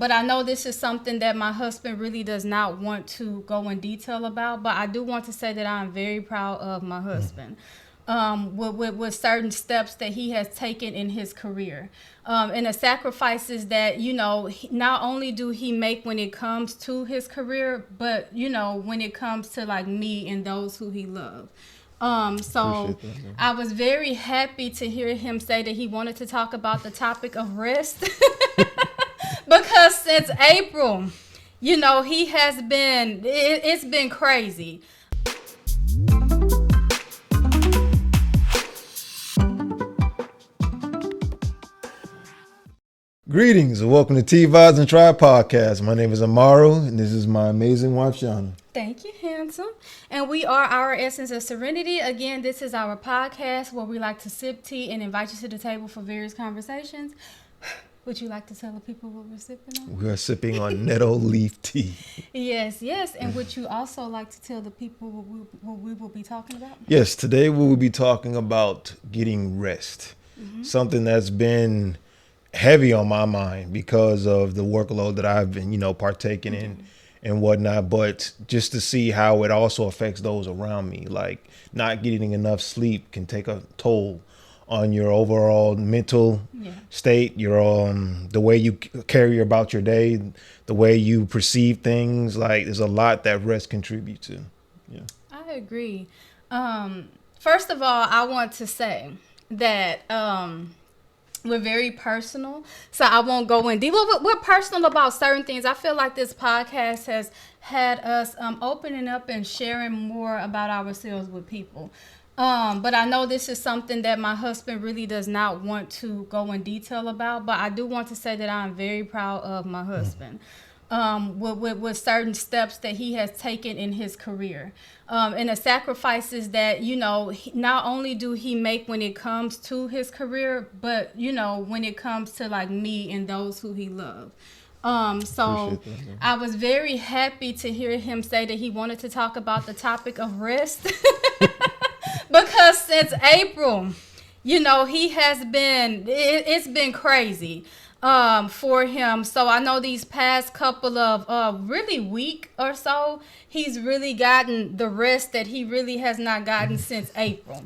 But I know this is something that my husband really does not want to go in detail about. But I do want to say that I'm very proud of my husband. With certain steps that he has taken in his career, and the sacrifices that not only do he make when it comes to his career, but when it comes to like me and those who he loves. So I was very happy to hear him say that he wanted to talk about the topic of rest. Because since April, he has been, it's been crazy. Greetings and welcome to Vybz and Try Podcast. My name is Amaru and this is my amazing wife, Shana. Thank you, handsome. And we are our Essence of Serenity. Again, this is our podcast where we like to sip tea and invite you to the table for various conversations. Would you like to tell the people what we're sipping on? We are sipping on Nettle leaf tea. Yes. And would you also like to tell the people what we will be talking about? Yes, today we will be talking about getting rest. Something that's been heavy on my mind because of the workload that I've been, partaking in and whatnot. But just to see how it also affects those around me, like not getting enough sleep can take a toll on your overall mental state, your the way you carry about your day, the way you perceive things. Like there's a lot that rest contributes to. Yeah, I agree. First of all, I want to say that we're very personal, so I won't go in deep. We're personal about certain things. I feel like this podcast has had us opening up and sharing more about ourselves with people. But I know this is something that my husband really does not want to go in detail about. But I do want to say that I'm very proud of my husband. With certain steps that he has taken in his career, and the sacrifices that not only do he make when it comes to his career, but when it comes to like me and those who he loves. So I was very happy to hear him say that he wanted to talk about the topic of rest. Because since April, he has been, it's been crazy for him. So I know these past couple of really week or so, he's really gotten the rest that he really has not gotten since April.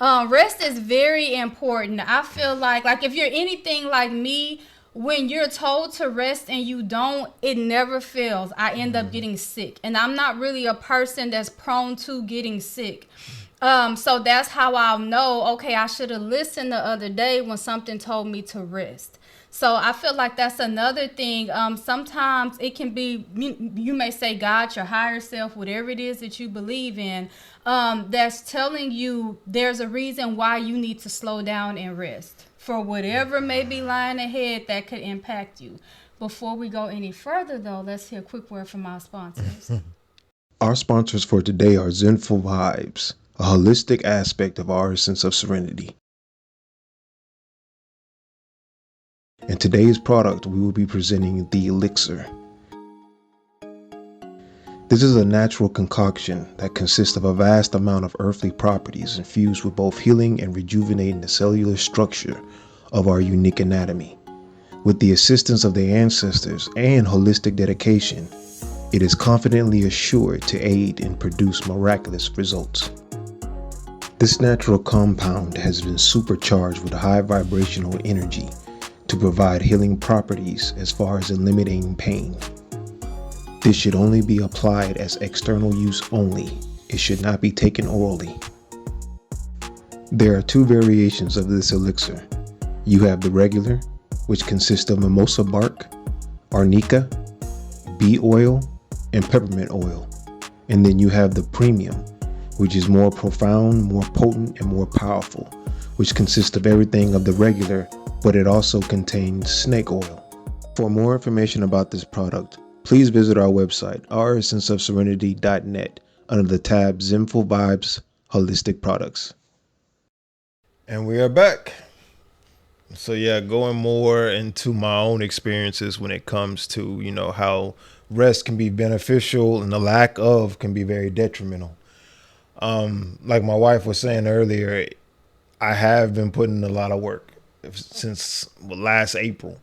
Rest is very important. I feel like if you're anything like me, when you're told to rest and you don't, it never fails. I end up getting sick. And I'm not really a person that's prone to getting sick. So that's how I'll know, okay, I should have listened the other day when something told me to rest. So I feel like that's another thing. Sometimes it can be, you may say God, your higher self, whatever it is that you believe in, that's telling you there's a reason why you need to slow down and rest for whatever may be lying ahead that could impact you. Before we go any further, though, let's hear a quick word from our sponsors. Our sponsors for today are Zenful Vybz, a holistic aspect of our Essence of Serenity. In today's product, we will be presenting the Elixir. This is a natural concoction that consists of a vast amount of earthly properties infused with both healing and rejuvenating the cellular structure of our unique anatomy. With the assistance of the ancestors and holistic dedication, it is confidently assured to aid and produce miraculous results. This natural compound has been supercharged with high vibrational energy to provide healing properties as far as eliminating pain. This should only be applied as external use only. It should not be taken orally. There are two variations of this elixir. You have the regular, which consists of mimosa bark, arnica, bee oil, and peppermint oil. And then you have the premium, which is more profound, more potent, and more powerful, which consists of everything of the regular, but it also contains snake oil. For more information about this product, please visit our website, ouressenceofserenity.net, under the tab Zenful Vybz Holistic Products. And we are back. So going more into my own experiences when it comes to, how rest can be beneficial and the lack of can be very detrimental. Like my wife was saying earlier, I have been putting in a lot of work since last April.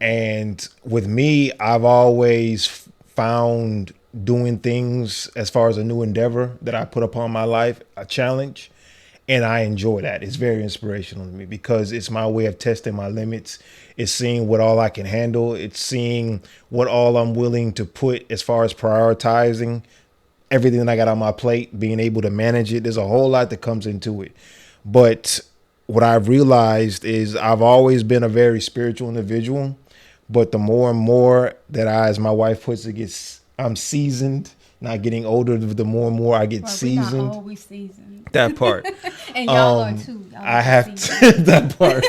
And with me, I've always found doing things as far as a new endeavor that I put upon my life a challenge. And I enjoy that. It's very inspirational to me because it's my way of testing my limits. It's seeing what all I can handle. It's seeing what all I'm willing to put as far as prioritizing everything that I got on my plate, being able to manage it. There's a whole lot that comes into it. But what I've realized is I've always been a very spiritual individual. But the more and more that as my wife puts it, I'm seasoned, not getting older, the more and more I get seasoned. We're not always seasoned. That part. And y'all are too. I have to, that part.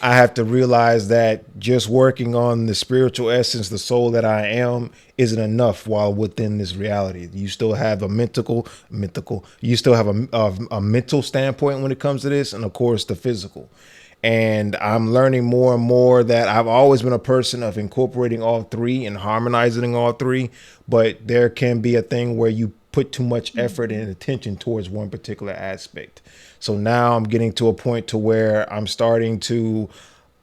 I have to realize that just working on the spiritual essence, the soul that I am, isn't enough while within this reality. You still have you still have a mental standpoint when it comes to this, and of course the physical. And I'm learning more and more that I've always been a person of incorporating all three and harmonizing all three. But there can be a thing where you put too much effort and attention towards one particular aspect. So now I'm getting to a point to where I'm starting to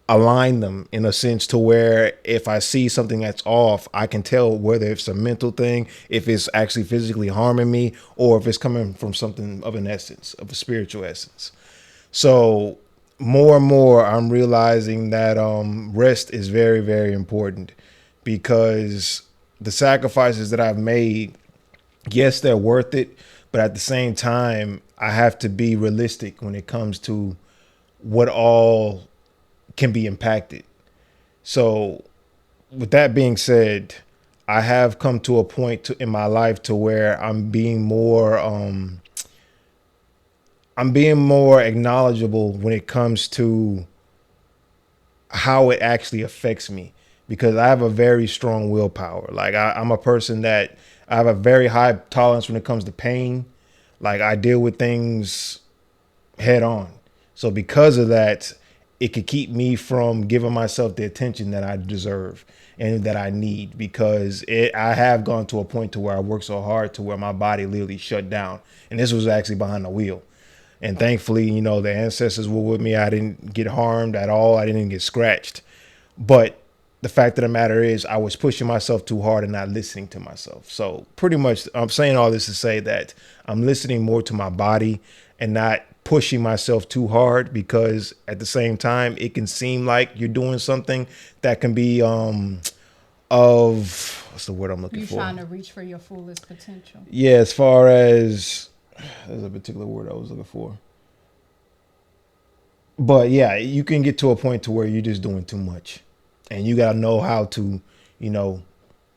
align them in a sense to where if I see something that's off, I can tell whether it's a mental thing, if it's actually physically harming me, or if it's coming from something of an essence, of a spiritual essence. So more and more I'm realizing that rest is very, very important, because the sacrifices that I've made, yes, they're worth it. But at the same time, I have to be realistic when it comes to what all can be impacted. So with that being said, I have come to a point in my life to where I'm being more acknowledgeable when it comes to how it actually affects me, because I have a very strong willpower. Like I'm a person that I have a very high tolerance when it comes to pain. Like I deal with things head on. So because of that, it could keep me from giving myself the attention that I deserve and that I need, because I have gone to a point to where I work so hard to where my body literally shut down. And this was actually behind the wheel. And thankfully, you know, the ancestors were with me. I didn't get harmed at all. I didn't get scratched. But the fact of the matter is I was pushing myself too hard and not listening to myself. So pretty much I'm saying all this to say that I'm listening more to my body and not pushing myself too hard, because at the same time, it can seem like you're doing something that can be what's the word I'm looking for? You're trying to reach for your fullest potential. Yeah, as far as there's a particular word I was looking for. But yeah, you can get to a point to where you're just doing too much. And you got to know how to, you know,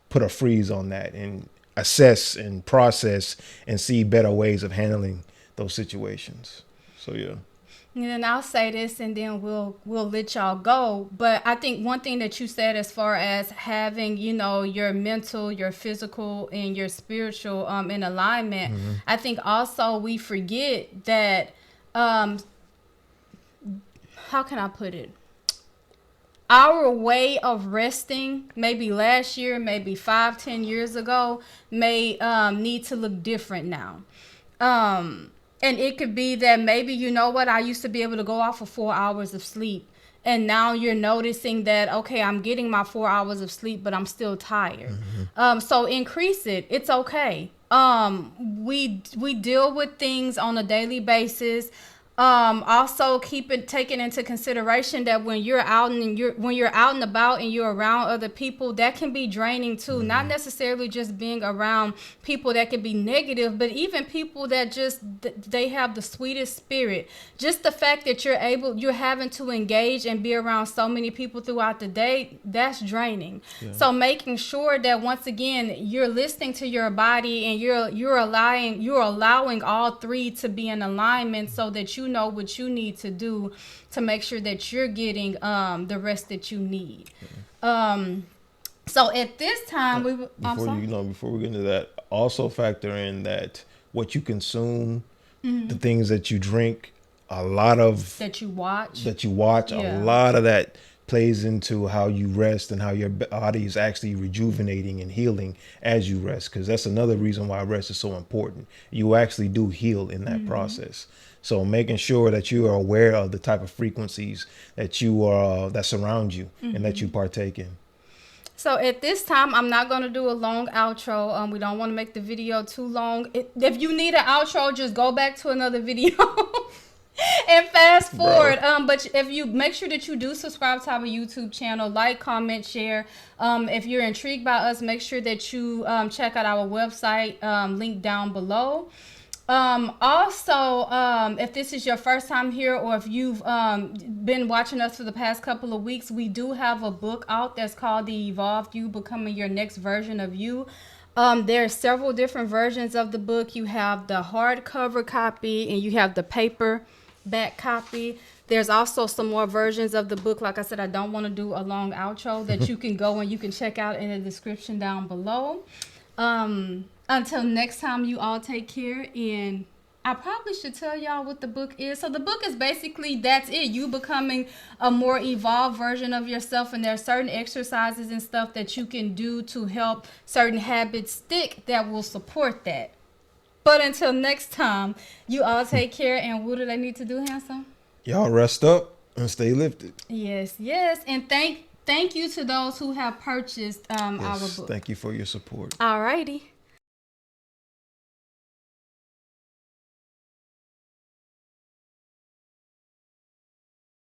put a freeze on that and assess and process and see better ways of handling those situations. So, yeah. And then I'll say this, and then we'll let y'all go. But I think one thing that you said, as far as having, you know, your mental, your physical, and your spiritual in alignment, I think also we forget that, how can I put it? Our way of resting, maybe last year, maybe 5-10 years ago, may need to look different now. And it could be that maybe, you know what, I used to be able to go off for 4 hours of sleep. And now you're noticing that, okay, I'm getting my 4 hours of sleep, but I'm still tired. So increase it. It's okay. We deal with things on a daily basis. Also taking into consideration that when you're out and about and you're around other people, that can be draining too. Not necessarily just being around people that can be negative, but even people that just they have the sweetest spirit. Just the fact that you're having to engage and be around so many people throughout the day, that's draining. Yeah. So making sure that, once again, you're listening to your body and you're allowing all three to be in alignment, so that you know what you need to do to make sure that you're getting the rest that you need. So at this time, before we get into that, also factor in that what you consume, the things that you drink, a lot of that you watch, a lot of that plays into how you rest and how your body is actually rejuvenating and healing as you rest. Because that's another reason why rest is so important. You actually do heal in that process. So making sure that you are aware of the type of frequencies that that surround you and that you partake in. So at this time, I'm not going to do a long outro. We don't want to make the video too long. If you need an outro, just go back to another video and fast forward. But if you make sure that you do subscribe to our YouTube channel, like, comment, share. If you're intrigued by us, make sure that you check out our website, link down below. Also, if this is your first time here, or if you've been watching us for the past couple of weeks, we do have a book out that's called The Evolved You, Becoming Your Next Version of You. There are several different versions of the book. You have the hardcover copy and you have the paperback copy. There's also some more versions of the book. Like I said, I don't want to do a long outro that you can go and you can check out in the description down below. Until next time, you all take care. And I probably should tell y'all what the book is. So the book is basically, that's it. You becoming a more evolved version of yourself. And there are certain exercises and stuff that you can do to help certain habits stick that will support that. But until next time, you all take care. And what do they need to do, Handsome? Y'all rest up and stay lifted. Yes, yes. And thank you to those who have purchased our book. Thank you for your support. All righty.